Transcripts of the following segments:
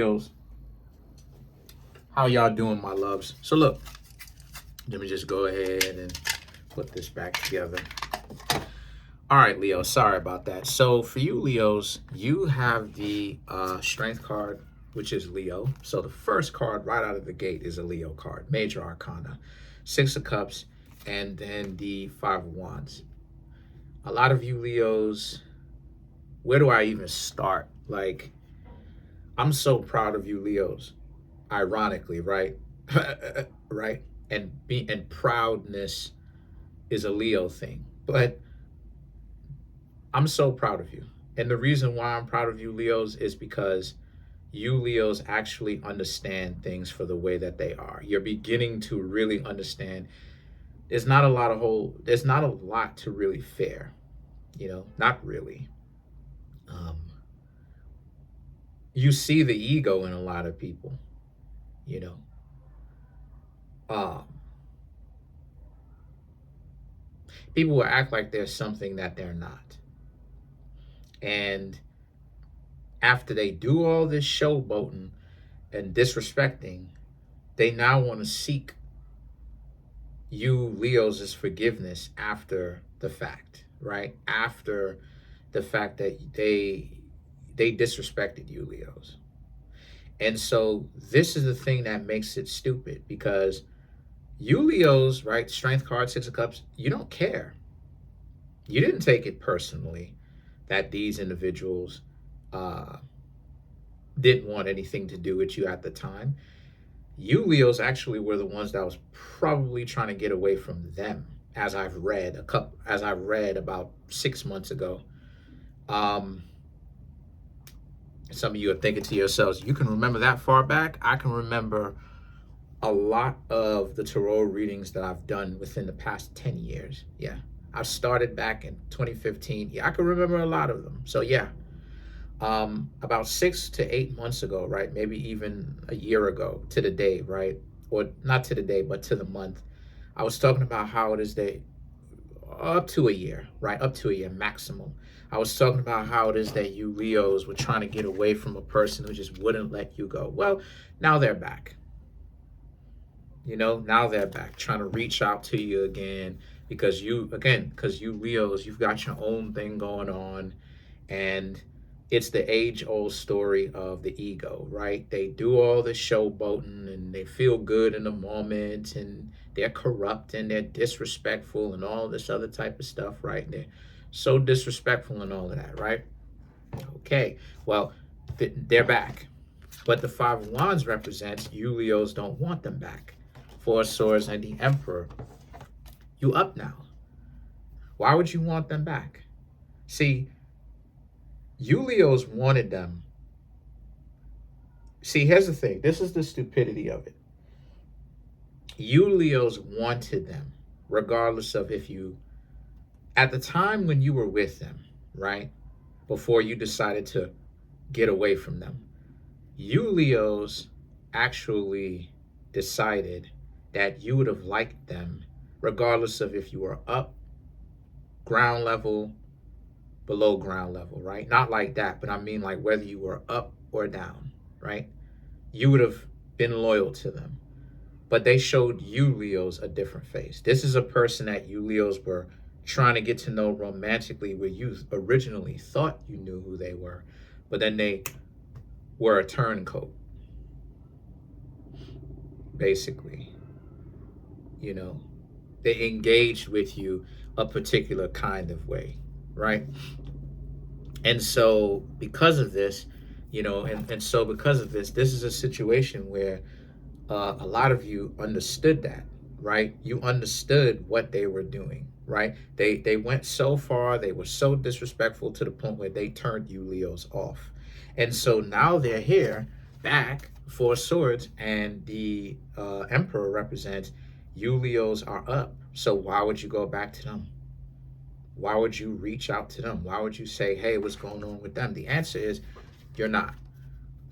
Leos, how y'all doing, my loves? So look, let me just go ahead and put this back together. All right, Leo, sorry about that. So for you, Leos, you have the strength card, which is Leo. So the first card right out of the gate is a Leo card, major arcana, Six of Cups, and then the Five of Wands. A lot of you Leos, where do I even start? Like, I'm so proud of you Leos, ironically, right? Right? And proudness is a Leo thing. But I'm so proud of you. And the reason why I'm proud of you Leos is because you Leos actually understand things for the way that they are. You're beginning to really understand there's not a lot to really fear, not really. Um, you see the ego in a lot of people, you know. Um, People will act like there's something that they're not. And after they do all this showboating and disrespecting, they now want to seek you Leos' forgiveness after the fact, right? After the fact that they disrespected you Leos. And so this is the thing that makes it stupid because you Leos, right? Strength card, Six of Cups, you don't care. You didn't take it personally that these individuals uh, didn't want anything to do with you at the time. You Leos actually were the ones that was probably trying to get away from them, as I've read about 6 months ago. Um, some of you are thinking to yourselves, you can remember that far back? I can remember a lot of the tarot readings that I've done within the past 10 years. Yeah. I started back in 2015. Yeah, I can remember a lot of them. So yeah, about 6 to 8 months ago, right? Maybe even a year ago to the day, right? Or not to the day, but to the month. I was talking about how it is that up to a year, right? Up to a year maximum. I was talking about how it is that you Leos were trying to get away from a person who just wouldn't let you go. Well, now they're back. Now they're back trying to reach out to you again because you Leos, you've got your own thing going on, and it's the age-old story of the ego, right? They do all this showboating and they feel good in the moment, and they're corrupt and they're disrespectful and all this other type of stuff, right? And they're so disrespectful and all of that, right? Okay, well, they're back. But the Five of Wands represents you Leos don't want them back. Four of Swords and the Emperor. You up now. Why would you want them back? See, you Leos wanted them. See, here's the thing. This is the stupidity of it. You Leos wanted them, regardless of if you, at the time when you were with them, right? Before you decided to get away from them, you Leos actually decided that you would have liked them regardless of if you were up, ground level, below ground level, right? Not like that, but I mean like whether you were up or down, right? You would have been loyal to them. But they showed you Leos a different face. This is a person that you Leos were trying to get to know romantically, where you originally thought you knew who they were, but then they were a turncoat, basically. They engaged with you a particular kind of way, right? And so because of this, this is a situation where a lot of you understood that, right? You understood what they were doing, right? They went so far, they were so disrespectful to the point where they turned you Leos off. And so now they're here back, Four Swords, and the Emperor represents you Leos are up. So why would you go back to them? Why would you reach out to them? Why would you say, hey, what's going on with them? The answer is you're not.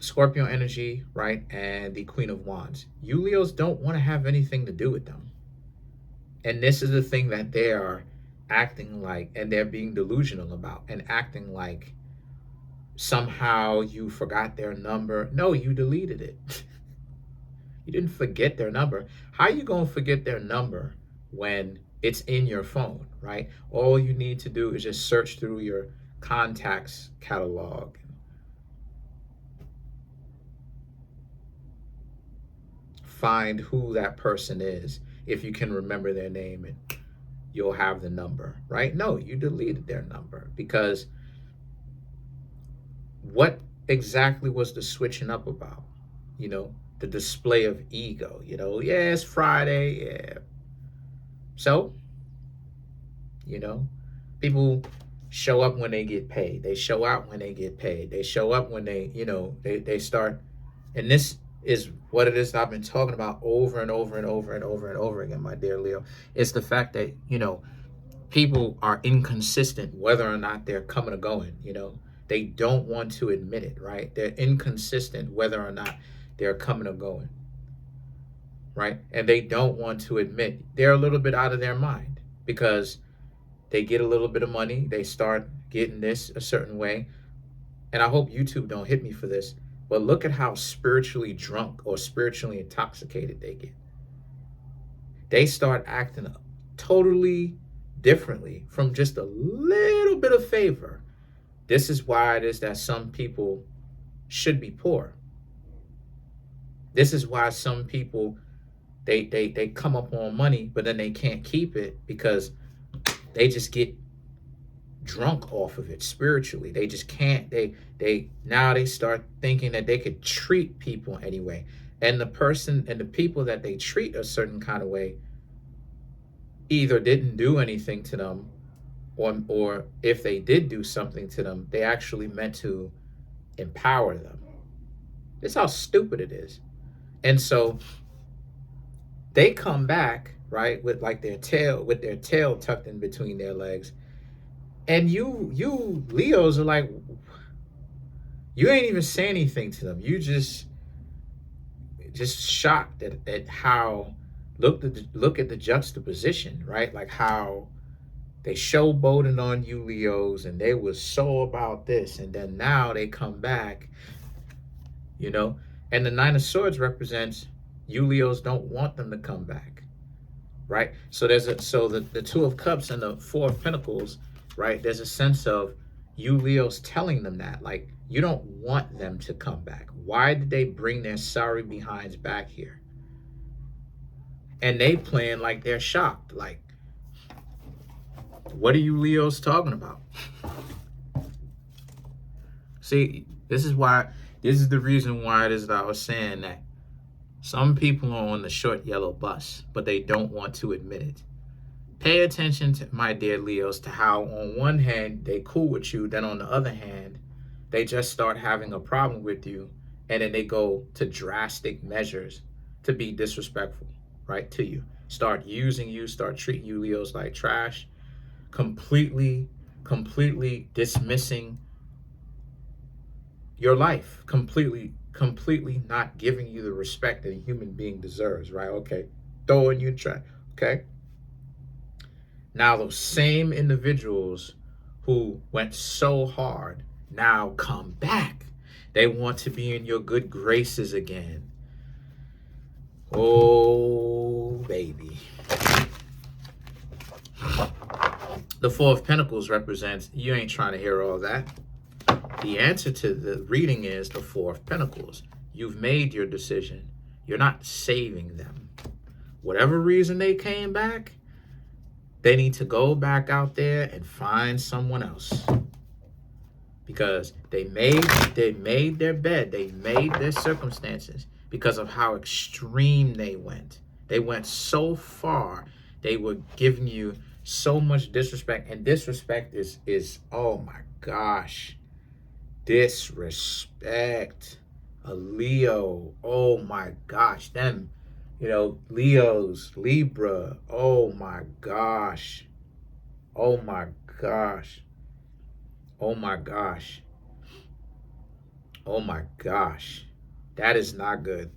Scorpio energy, right? And the Queen of Wands. You Leos don't want to have anything to do with them. And this is the thing that they are acting like, and they're being delusional about, and acting like somehow you forgot their number. No, you deleted it. You didn't forget their number. How you going to forget their number when it's in your phone, right? All you need to do is just search through your contacts catalog, find who that person is, if you can remember their name, and you'll have the number, right? No, you deleted their number because what exactly was the switching up about? You know, the display of ego, yeah, it's Friday, yeah. So, you know, people show up when they get paid. They show out when they get paid. They show up when they start. And this is what it is I've been talking about over and over and over and over and over again, my dear Leo. It's the fact that, people are inconsistent whether or not they're coming or going, They don't want to admit it, right? They're inconsistent whether or not they're coming or going, right? And they don't want to admit they're a little bit out of their mind because they get a little bit of money. They start getting this a certain way. And I hope YouTube don't hit me for this, but look at how spiritually drunk or spiritually intoxicated they get. They start acting totally differently from just a little bit of favor. This is why it is that some people should be poor. This is why some people, they come up on money, but then they can't keep it because they just get drunk off of it spiritually. They just can't. Now they start thinking that they could treat people anyway. And the people that they treat a certain kind of way either didn't do anything to them, or if they did do something to them, they actually meant to empower them. That's how stupid it is. And so they come back, right, with their tail tucked in between their legs. And you Leos are like, you ain't even say anything to them. You just shocked at how look at the juxtaposition, right? Like how they showboating on you Leos, and they was so about this, and then now they come back, and the Nine of Swords represents you Leos don't want them to come back, right? So the Two of Cups and the Four of Pentacles, right? There's a sense of you Leos telling them that, like, you don't want them to come back. Why did they bring their sorry behinds back here? And they playing like they're shocked, like, what are you Leos talking about? See, this is the reason why it is that I was saying that some people are on the short yellow bus, but they don't want to admit it. Pay attention to, my dear Leos, to how on one hand they cool with you, then on the other hand, they just start having a problem with you, and then they go to drastic measures to be disrespectful, right, to you. Start using you, start treating you Leos like trash, completely dismissing your life, completely not giving you the respect that a human being deserves, right? Okay, throwing you in trash, okay? Now those same individuals who went so hard now come back. They want to be in your good graces again. Oh, baby. The Four of Pentacles represents you ain't trying to hear all that. The answer to the reading is the Four of Pentacles. You've made your decision. You're not saving them. Whatever reason they came back, they need to go back out there and find someone else. Because they made their bed. They made their circumstances because of how extreme they went. They went so far. They were giving you so much disrespect. And disrespect is oh my gosh. Disrespect. A Leo. Oh my gosh. Them, Leos, Libra. Oh my gosh. Oh my gosh. Oh my gosh. Oh my gosh. That is not good.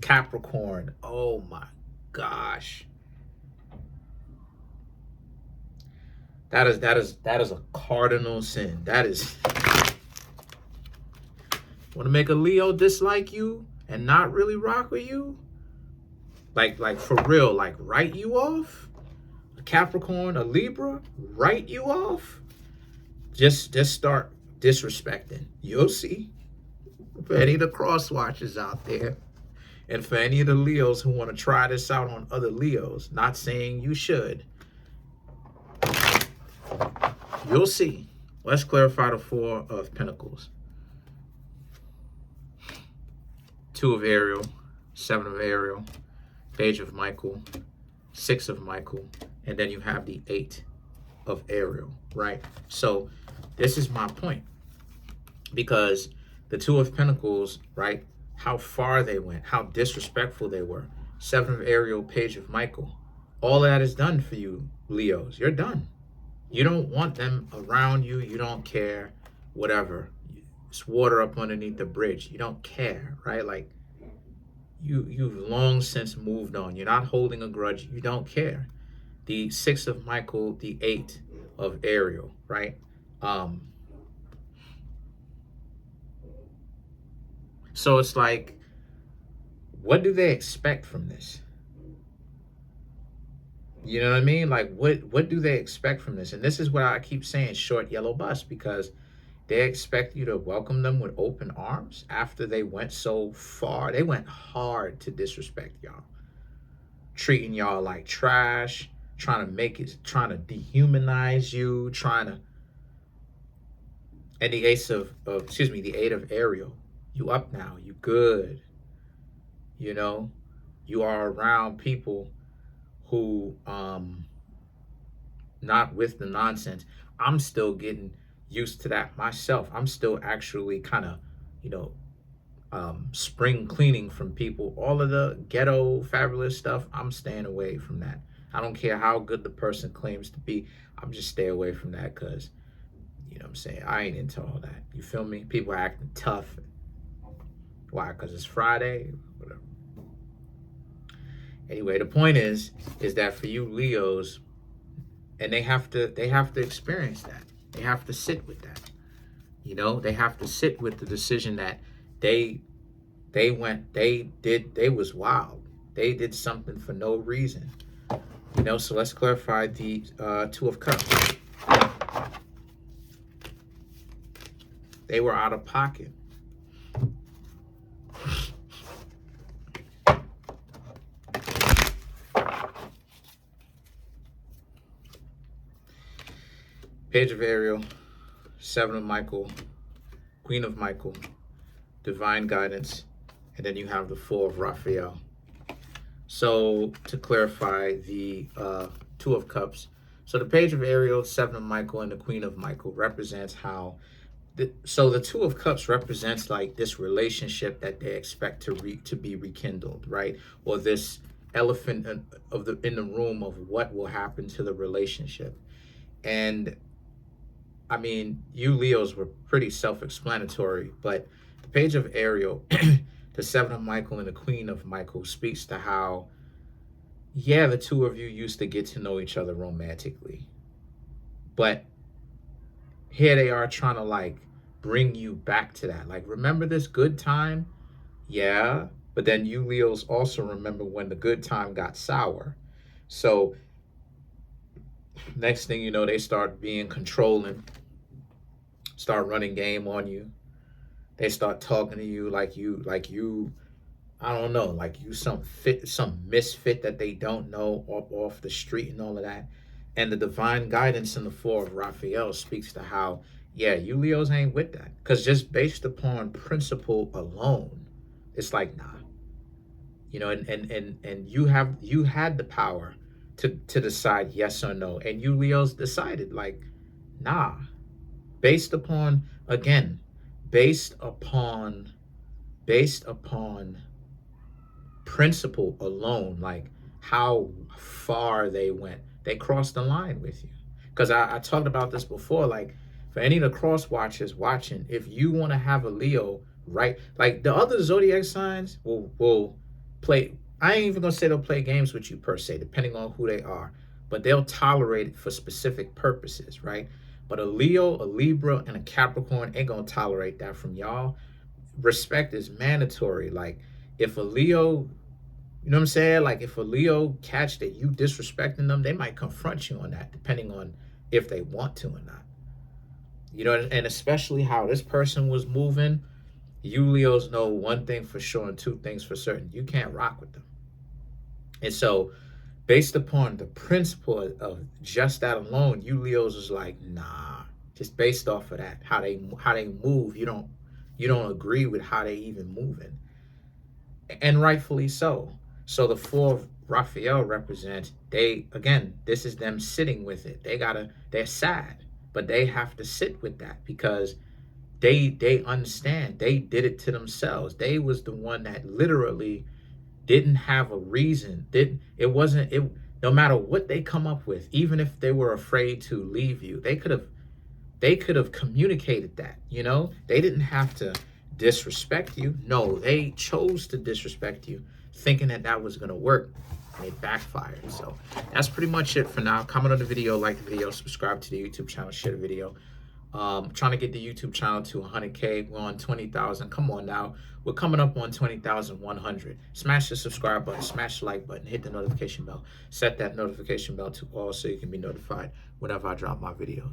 Capricorn. Oh my gosh. That is a cardinal sin. That is Want to make a Leo dislike you and not really rock with you? Like for real, like write you off? A Capricorn, a Libra, write you off? Just start disrespecting. You'll see. For any of the cross watchers out there, and for any of the Leos who want to try this out on other Leos, not saying you should, you'll see. Let's clarify the Four of Pentacles. Two of Ariel, Seven of Ariel, Page of Michael, Six of Michael, and then you have the Eight of Ariel, right? So this is my point, because the Two of Pentacles, right, how far they went, how disrespectful they were. Seven of Ariel, Page of Michael. All that is done for you, Leos. You're done. You don't want them around you. You don't care, whatever. It's water up underneath the bridge. You don't care, right? Like, you've long since moved on. You're not holding a grudge. You don't care. The Six of Michael, the Eight of Ariel, right? So it's like, what do they expect from this? You know what I mean? Like, what do they expect from this? And this is what I keep saying, short yellow bus, because they expect you to welcome them with open arms after they went so far. They went hard to disrespect y'all, treating y'all like trash, trying to dehumanize you, and the the Eight of Ariel. You up now, you good. You know, you are around people who not with the nonsense. I'm still getting used to that myself. I'm still actually kind of, spring cleaning from people. All of the ghetto fabulous stuff, I'm staying away from that. I don't care how good the person claims to be. I'm just stay away from that, because, you know what I'm saying, I ain't into all that. You feel me? People are acting tough. Why? Because it's Friday? Whatever. Anyway, the point is that for you Leos, and they have to experience that. They have to sit with that. You know, they have to sit with the decision that they was wild. They did something for no reason. You know, so let's clarify the Two of Cups. They were out of pocket. Page of Ariel, Seven of Michael, Queen of Michael, Divine Guidance, and then you have the Four of Raphael. So to clarify the Two of Cups, so the Page of Ariel, Seven of Michael, and the Queen of Michael represents how, so the Two of Cups represents like this relationship that they expect to be rekindled, right? Or this elephant in the room of what will happen to the relationship. And I mean, you Leos were pretty self-explanatory, but the Page of Ariel, the Seven of Michael, and the Queen of Michael speaks to how, yeah, the two of you used to get to know each other romantically. But here they are trying to like bring you back to that. Like, remember this good time? Yeah. But then you Leos also remember when the good time got sour. So next thing you know, they start being controlling, start running game on you. They start talking to you like you, I don't know, like you some misfit that they don't know off the street and all of that. And the Divine Guidance in the Four of Raphael speaks to how, yeah, you Leos ain't with that. Because just based upon principle alone, it's like, nah. You know, and you had the power to decide yes or no. And you Leos decided like, nah. Based upon principle alone, like how far they went. They crossed the line with you. Because I talked about this before, like for any of the cross watchers watching, if you want to have a Leo, right? Like the other zodiac signs will play, I ain't even gonna say they'll play games with you per se, depending on who they are, but they'll tolerate it for specific purposes, right? But a Leo, a Libra, and a Capricorn ain't gonna tolerate that from y'all. respect is mandatory. Like if a Leo, you know what I'm saying? Like if a Leo catch that you disrespecting them, they might confront you on that, depending on if they want to or not. You know, and especially how this person was moving, you Leos know one thing for sure and two things for certain. You can't rock with them. And so based upon the principle of just that alone, you Leos is like, nah, just based off of that, how they move, you don't agree with how they even moving. And rightfully so. So the four of Raphael represents, they again, this is them sitting with it. They're sad, but they have to sit with that because they understand they did it to themselves. They was the one that literally didn't have a reason. Didn't it wasn't it no matter what they come up with, even if they were afraid to leave you, they could have communicated that, They didn't have to disrespect you. No, they chose to disrespect you, thinking that that was going to work. And it backfired. So that's pretty much it for now. Comment on the video, like the video, subscribe to the YouTube channel, share the video. Trying to get the YouTube channel to 100K. We're on 20,000. Come on now. We're coming up on 20,100. Smash the subscribe button, smash the like button, hit the notification bell. Set that notification bell to all so you can be notified whenever I drop my videos.